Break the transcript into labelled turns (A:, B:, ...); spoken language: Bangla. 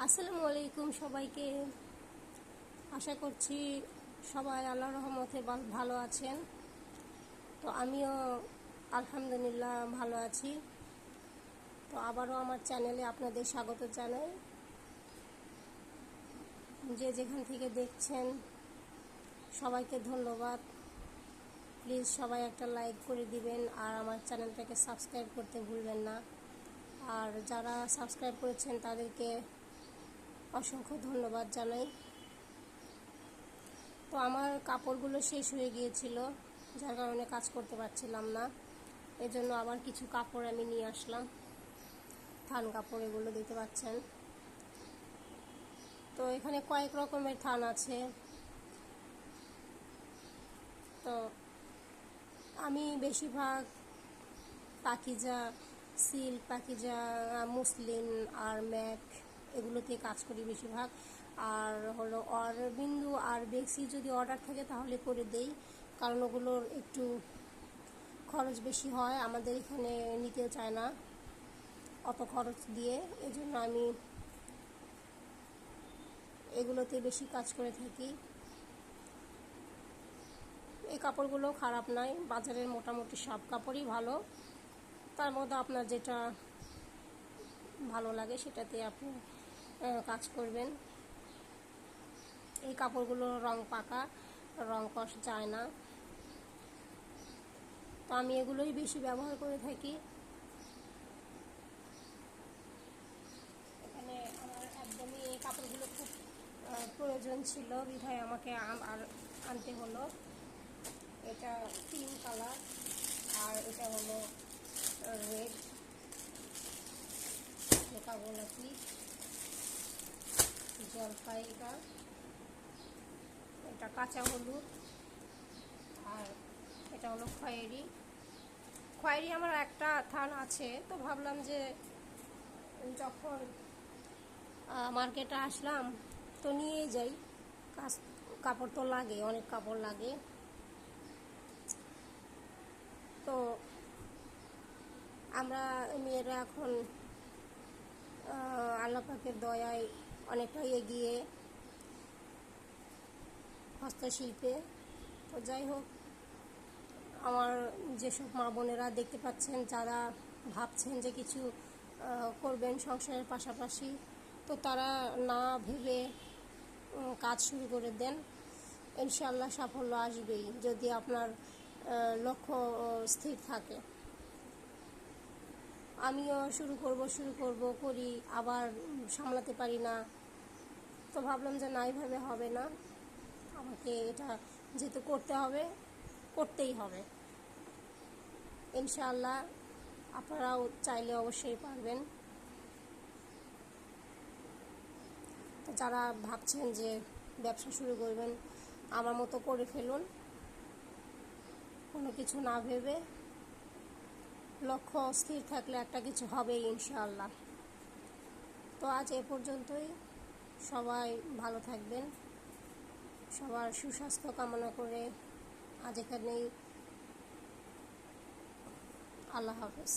A: আসসালামু আলাইকুম সবাইকে। আশা করছি সবাই আল্লাহর রহমতে ভালো আছেন। তো আমিও আলহামদুলিল্লাহ ভালো আছি। তো আবারও আমার চ্যানেলে আপনাদের স্বাগত জানাই। যে যেখান থেকে দেখছেন সবাইকে ধন্যবাদ। প্লিজ সবাই একটা লাইক করে দিবেন আর আমার চ্যানেলটাকে সাবস্ক্রাইব করতে ভুলবেন না। আর যারা সাবস্ক্রাইব করেছেন তাদেরকে অসংখ্য ধন্যবাদ জানাই। তো আমার কাপড়গুলো শেষ হয়ে গিয়েছিল, যার কারণে কাজ করতে পারছিলাম না। এজন্য আবার কিছু কাপড় আমি নিয়ে আসলাম, থান কাপড়, এগুলো দিতে পাচ্ছেন। তো এখানে কয়েক রকমের থান আছে। তো আমি বেশিরভাগ পাকিজা সিল্ক, পাকিজা মুসলিন আর ম্যাক এগুলোতে কাজ করি বেশিরভাগ। আর হলো অরবিন্দু আর বেক্সি যদি অর্ডার থাকে তাহলে করে দেই, কারণ ওগুলোর একটু খরচ বেশি হয়, আমাদের এখানে নিতে চায় না অত খরচ দিয়ে। এজন্য আমি এগুলোতে বেশি কাজ করে থাকি। এই কাপড়গুলো খারাপ নয়, বাজারের মোটামুটি সব কাপড়ই ভালো। তার মধ্যে আপনার যেটা ভালো লাগে সেটাতে আপনি কাজ করবেন। এই কাপড়গুলো রং পাকা, রং কষ যায় না। তো আমি এগুলোই বেশি ব্যবহার করে থাকি। এখানে আমার একদমই এই কাপড়গুলো খুব প্রয়োজন ছিল, বিধায় আমাকে আর আনতে হলো। এটা পিঙ্ক কালার আর এটা হলো রেড, এটা গোলাপি, জলপাইটা, এটা কাঁচা হলুদ, আর এটা হলো খয়েরি। খয়েরি আমার একটা থান আছে, তো ভাবলাম যে যখন মার্কেটে আসলাম তো নিয়েই যাই। কাপড় তো লাগে, অনেক কাপড় লাগে। তো আমরা মেয়েরা এখন আল্লাহ পাকের দয়ায় অনেকটাই এগিয়ে হস্তশিল্পে। তো যাই হোক, আমার যেসব মা বোনেরা দেখতে পাচ্ছেন, যারা ভাবছেন যে কিছু করবেন সংসারের পাশাপাশি, তো তারা না ভেবে কাজ শুরু করে দেন। ইনশাআল্লাহ সাফল্য আসবেই, যদি আপনার লক্ষ্য স্থির থাকে। আমিও শুরু করব করি, আবার সামলাতে পারি না। তো ভাবলাম যে না, এইভাবে হবে না, আমাকে এটা যেহেতু করতে হবে, করতেই হবে। ইনশাআল্লাহ আপনারাও চাইলে অবশ্যই পারবেন। তো যারা ভাবছেন যে ব্যবসা শুরু করবেন, আমার মতো করে ফেলুন, কোনো কিছু না ভেবে। লক্ষ্য স্থির থাকলে একটা কিছু হবেই ইনশাআল্লাহ। তো আজ এ পর্যন্তই। সবাই ভালো থাকবেন, সবার সুস্বাস্থ্য কামনা করে আজ এখানেই। আল্লাহ হাফেজ।